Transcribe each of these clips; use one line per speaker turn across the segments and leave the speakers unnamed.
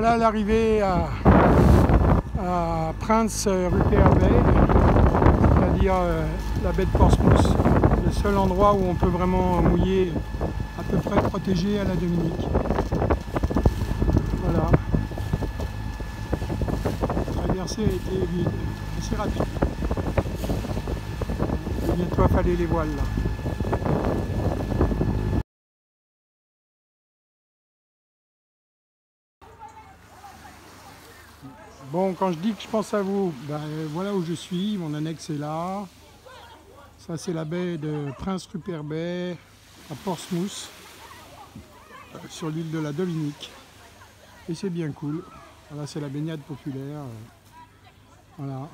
Voilà l'arrivée à Prince Rupert Bay, c'est-à-dire la baie de Portsmouth, le seul endroit où on peut vraiment mouiller à peu près protégé à la Dominique. Voilà. La traversée a été assez rapide. Il va bientôt affaler les voiles là. Bon, quand je dis que je pense à vous, ben, voilà où je suis, mon annexe est là. Ça c'est la baie de Prince Rupert Bay à Portsmouth, sur l'île de la Dominique. Et c'est bien cool. Voilà, c'est la baignade populaire. Voilà.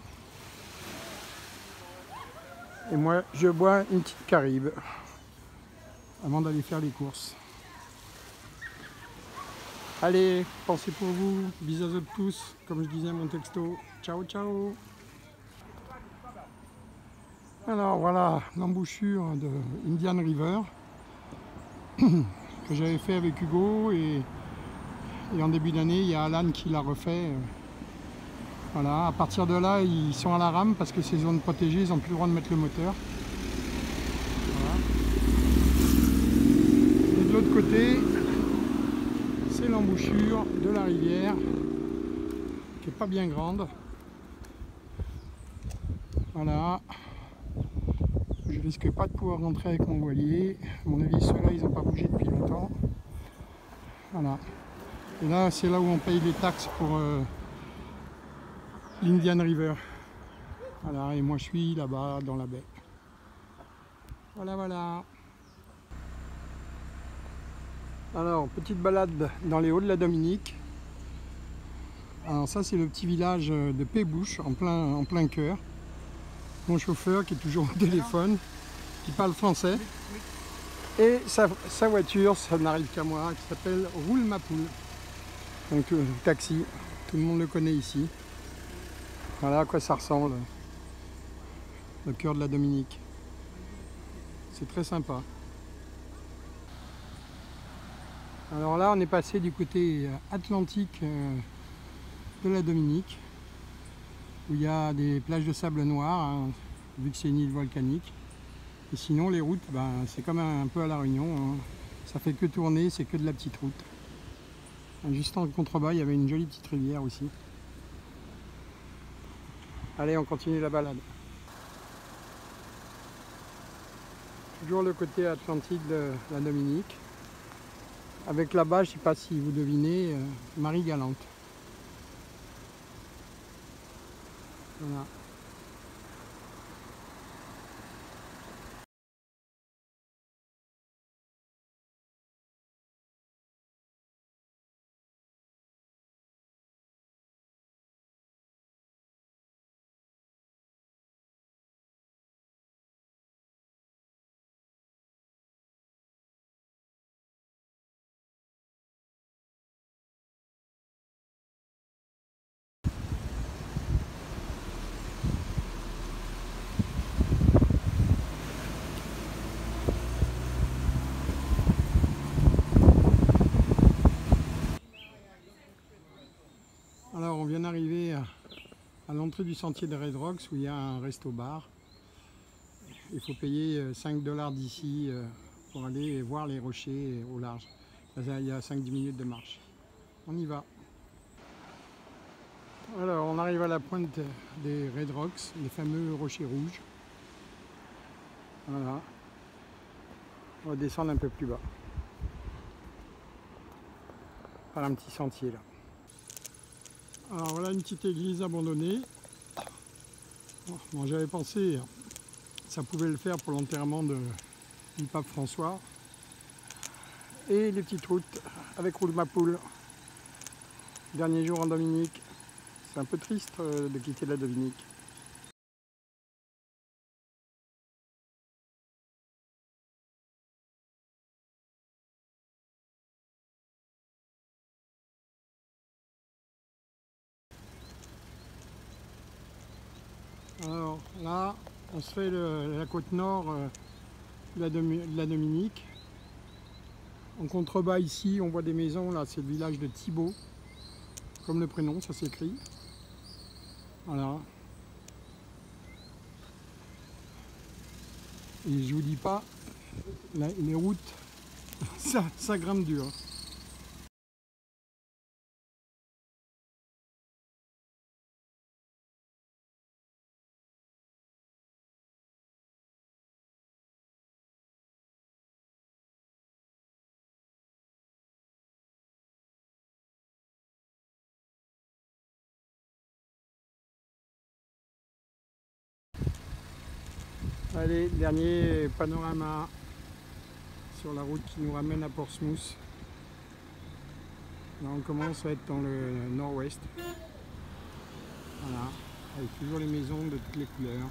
Et moi, je bois une petite Caribe avant d'aller faire les courses. Allez, pensez pour vous. Bisous à tous, comme je disais mon texto. Ciao, ciao. Alors voilà l'embouchure de Indian River que j'avais fait avec Hugo et en début d'année, il y a Alan qui l'a refait. Voilà, à partir de là, ils sont à la rame parce que ces zones protégées, ils n'ont plus le droit de mettre le moteur. Voilà. Et de l'autre côté, c'est l'embouchure de la rivière qui n'est pas bien grande. Voilà. Je risque pas de pouvoir rentrer avec mon voilier. À mon avis, ceux-là, ils n'ont pas bougé depuis longtemps. Voilà. Et là, c'est là où on paye les taxes pour l'Indian River. Voilà, et moi je suis là-bas dans la baie. Voilà, voilà. Alors, petite balade dans les hauts de la Dominique. Alors ça, c'est le petit village de Pébouche, en plein cœur. Mon chauffeur qui est toujours au téléphone, qui parle français. Et sa voiture, ça n'arrive qu'à moi, qui s'appelle Roule ma poule. Donc taxi, tout le monde le connaît ici. Voilà à quoi ça ressemble, le cœur de la Dominique. C'est très sympa. Alors là, on est passé du côté atlantique de la Dominique, où il y a des plages de sable noir, hein, vu que c'est une île volcanique. Et sinon, les routes, ben, c'est comme un peu à La Réunion, hein. Ça fait que tourner, c'est que de la petite route. Juste en contrebas, il y avait une jolie petite rivière aussi. Allez, on continue la balade. Toujours le côté atlantique de la Dominique. Avec là-bas, je ne sais pas si vous devinez, Marie-Galante. Voilà. Alors on vient d'arriver à l'entrée du sentier de Red Rocks où il y a un resto-bar. Il faut payer 5 $ d'ici pour aller voir les rochers au large. Il y a 5-10 minutes de marche. On y va. Alors on arrive à la pointe des Red Rocks, les fameux rochers rouges. Voilà. On va descendre un peu plus bas. Par un petit sentier là. Alors voilà une petite église abandonnée. Bon, j'avais pensé, ça pouvait le faire pour l'enterrement du pape François. Et les petites routes avec Roule ma poule. Dernier jour en Dominique. C'est un peu triste de quitter la Dominique. Alors là, on se fait la côte nord de la Dominique. En contrebas ici, on voit des maisons, là c'est le village de Thibault. comme le prénom, ça s'écrit. Voilà. Et je vous dis pas, les routes, ça grimpe dur. Allez, dernier panorama sur la route qui nous ramène à Portsmouth. Là on commence à être dans le nord-ouest. Voilà, avec toujours les maisons de toutes les couleurs.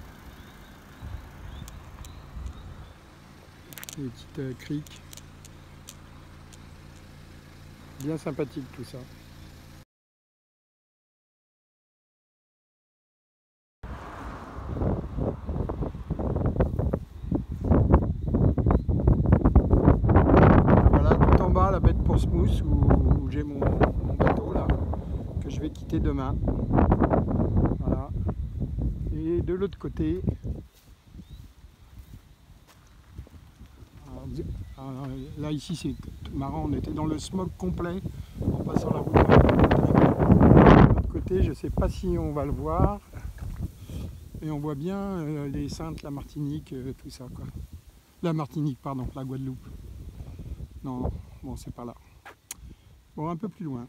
Les petites criques. Bien sympathique tout ça. Voilà, tout en bas la baie de Portsmouth où j'ai mon bateau là, que je vais quitter demain. Voilà. Et de l'autre côté, alors, là ici c'est marrant, on était dans le smog complet en passant la route. De l'autre côté, je ne sais pas si on va le voir, mais on voit bien les Saintes, la Martinique, tout ça quoi. La Martinique, pardon, la Guadeloupe. Non, bon c'est pas là. Bon, un peu plus loin.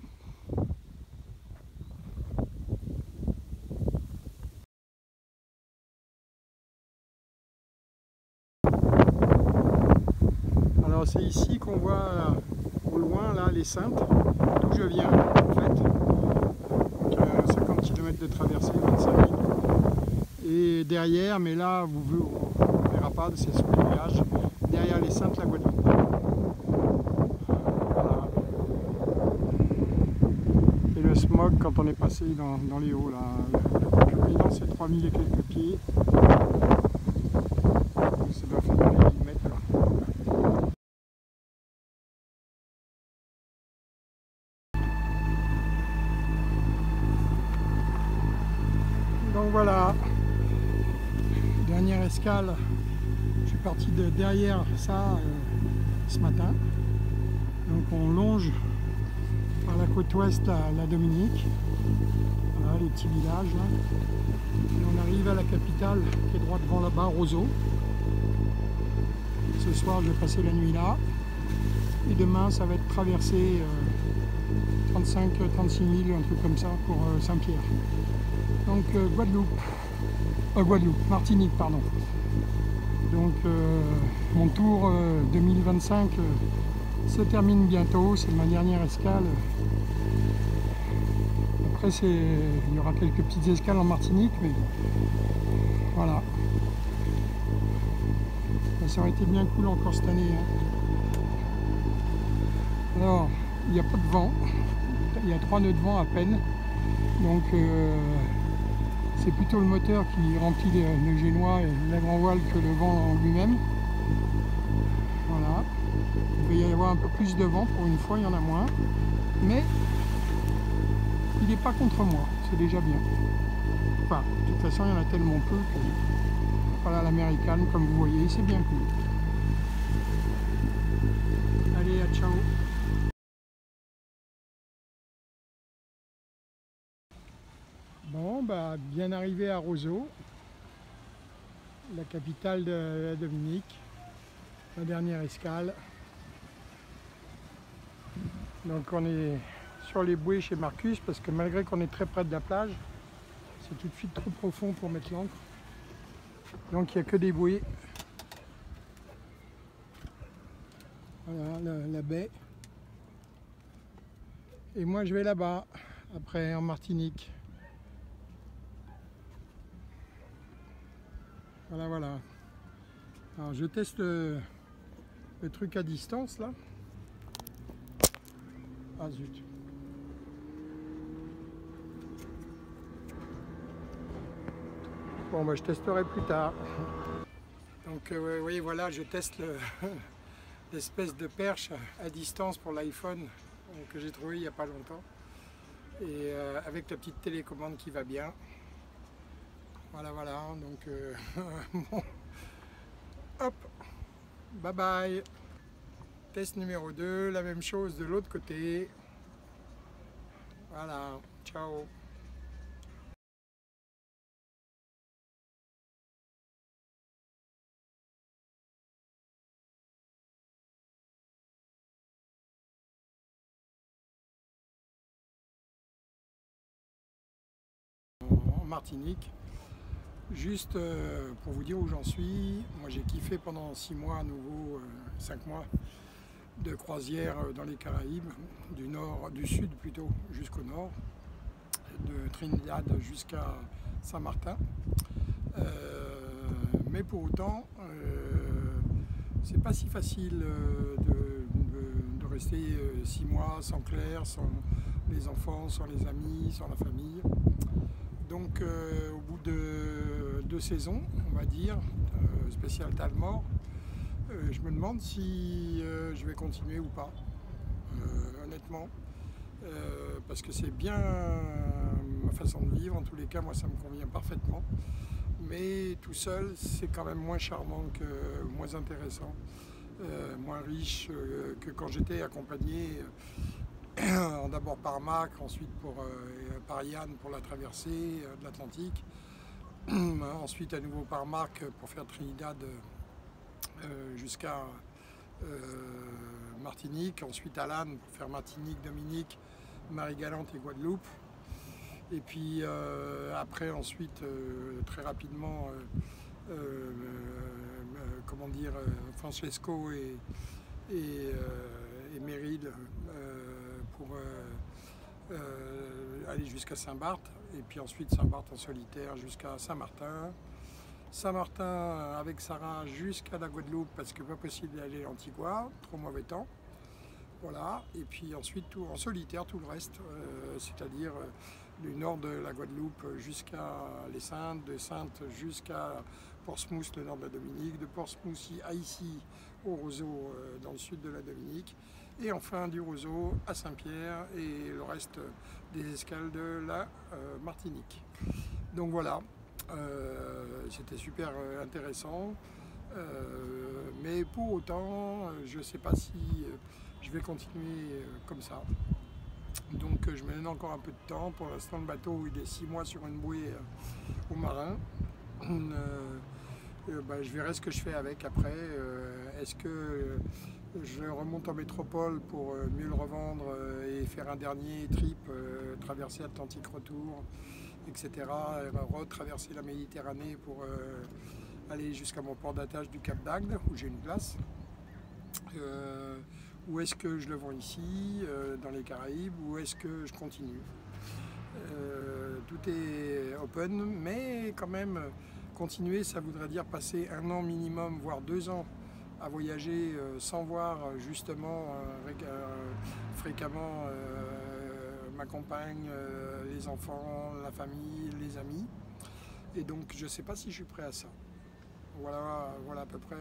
Alors c'est ici qu'on voit au loin là les Saintes, d'où je viens en fait. Donc, 50 km de traversée, 25 000. Et derrière, mais là vous ne verrez pas, c'est sous les nuages, derrière les Saintes la Guadeloupe. Voilà. Et le smog quand on est passé dans les hauts là, le culminant c'est 3000 et quelques pieds. Donc, ça doit faire dans les 1000 mètres là. Donc voilà, dernière escale, je suis parti de derrière ça ce matin. Donc on longe par la côte ouest la Dominique, voilà les petits villages là. Et on arrive à la capitale qui est droit devant là-bas, Roseau. Ce soir je vais passer la nuit là. Et demain ça va être traversé 35-36 000, un truc comme ça pour Saint-Pierre. Donc Guadeloupe, Martinique, pardon. Donc mon tour 2025 se termine bientôt, c'est ma dernière escale. Après il y aura quelques petites escales en Martinique, mais voilà. Ça aurait été bien cool encore cette année. Hein. Alors, il n'y a pas de vent, il y a 3 nœuds de vent à peine. Donc c'est plutôt le moteur qui remplit le génois et la grand voile que le vent en lui-même. Voilà. Il va y avoir un peu plus de vent pour une fois, il y en a moins. Mais il n'est pas contre moi, c'est déjà bien. Enfin, de toute façon, il y en a tellement peu que voilà l'américaine, comme vous voyez, c'est bien cool. Allez, à ciao. Bon, bah, bien arrivé à Roseau, la capitale de la Dominique, la dernière escale. Donc on est sur les bouées chez Marcus parce que malgré qu'on est très près de la plage, c'est tout de suite trop profond pour mettre l'ancre. Donc il n'y a que des bouées. Voilà la baie. Et moi je vais là-bas, après en Martinique. Voilà, voilà. Alors je teste le truc à distance là. Ah zut. Bon bah je testerai plus tard. Donc oui voilà, je teste l'espèce de perche à distance pour l'iPhone que j'ai trouvé il n'y a pas longtemps. et avec la petite télécommande qui va bien. Voilà, voilà, donc bon, hop, bye bye. Test numéro 2, la même chose de l'autre côté. Voilà, ciao. En Martinique. Juste pour vous dire où j'en suis, moi j'ai kiffé pendant 6 mois à nouveau, 5 mois de croisière dans les Caraïbes, du nord, du sud plutôt, jusqu'au nord, de Trinidad jusqu'à Saint-Martin. Mais pour autant, c'est pas si facile de rester 6 mois sans Claire, sans les enfants, sans les amis, sans la famille. Donc au bout de 2 saisons, on va dire, spécial Talmor, je me demande si je vais continuer ou pas, honnêtement, parce que c'est bien ma façon de vivre, en tous les cas moi ça me convient parfaitement, mais tout seul c'est quand même moins charmant, moins intéressant, moins riche que quand j'étais accompagné d'abord par Mac, ensuite par Yann pour la traversée de l'Atlantique, ensuite à nouveau par Marc pour faire Trinidad jusqu'à Martinique, ensuite Alan pour faire Martinique, Dominique, Marie-Galante et Guadeloupe. Et puis après ensuite très rapidement comment dire Francesco et Meryl pour aller jusqu'à Saint-Barth, et puis ensuite Saint-Barth en solitaire jusqu'à Saint-Martin. Saint-Martin avec Sarah jusqu'à la Guadeloupe parce que pas possible d'aller à Antigua, trop mauvais temps. Voilà, et puis ensuite tout, en solitaire tout le reste, c'est-à-dire du nord de la Guadeloupe jusqu'à les Saintes, de Saintes jusqu'à Portsmouth, le nord de la Dominique, de Portsmouth à ici au Roseau dans le sud de la Dominique, et enfin du Roseau à Saint-Pierre et le reste des escales de la Martinique. Donc voilà, c'était super intéressant, mais pour autant je ne sais pas si je vais continuer comme ça. Donc je me donne encore un peu de temps. Pour l'instant le bateau il est 6 mois sur une bouée au marin. Je verrai ce que je fais avec après. Est-ce que je remonte en métropole pour mieux le revendre et faire un dernier trip, traverser Atlantique retour, etc. Retraverser la Méditerranée pour aller jusqu'à mon port d'attache du Cap d'Agde où j'ai une place. Ou est-ce que je le vends ici, dans les Caraïbes, ou est-ce que je continue? Tout est open, mais quand même, continuer, ça voudrait dire passer 1 an minimum, voire 2 ans à voyager sans voir justement fréquemment ma compagne, les enfants, la famille, les amis. Et donc je ne sais pas si je suis prêt à ça. Voilà, voilà à peu près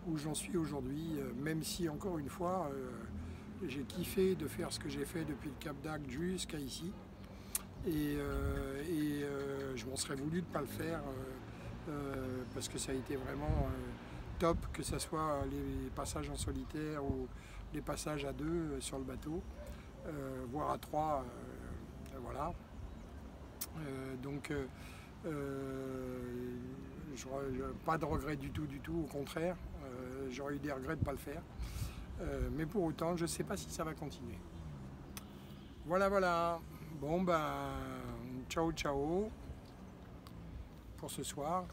où j'en suis aujourd'hui, même si encore une fois j'ai kiffé de faire ce que j'ai fait depuis le Cap d'Agde jusqu'à ici, et je m'en serais voulu de ne pas le faire parce que ça a été vraiment top, que ce soit les passages en solitaire ou les passages à 2 sur le bateau, voire à 3, voilà. Donc pas de regret du tout, au contraire, j'aurais eu des regrets de ne pas le faire, mais pour autant je ne sais pas si ça va continuer. Voilà, voilà, bon ben ciao ciao pour ce soir.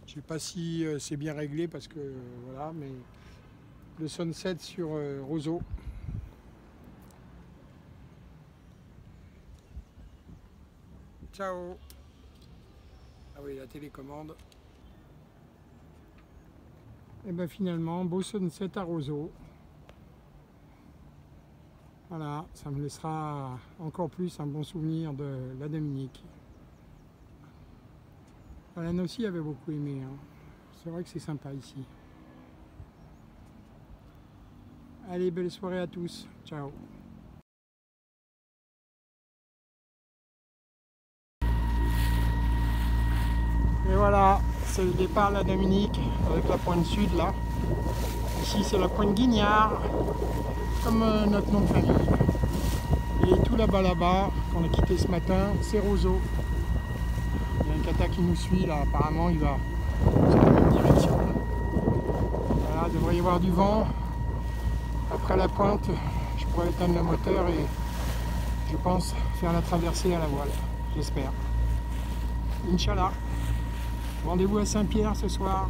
Je ne sais pas si c'est bien réglé parce que voilà, mais le sunset sur Roseau. Ciao. Ah oui, la télécommande. Et bien finalement, beau sunset à Roseau. Voilà, ça me laissera encore plus un bon souvenir de la Dominique. Alan aussi avait beaucoup aimé, hein. C'est vrai que c'est sympa ici. Allez, belle soirée à tous. Ciao. Et voilà, c'est le départ de la Dominique avec la pointe sud là. Ici c'est la pointe Guignard, comme notre nom de famille. Et tout là-bas, qu'on a quitté ce matin, c'est Roseau. Il y a un kata qui nous suit là, apparemment il va dans la même direction. Voilà, il devrait y avoir du vent. Après la pointe, je pourrais éteindre le moteur et je pense faire la traversée à la voile, j'espère. Inch'Allah. Rendez-vous à Saint-Pierre ce soir.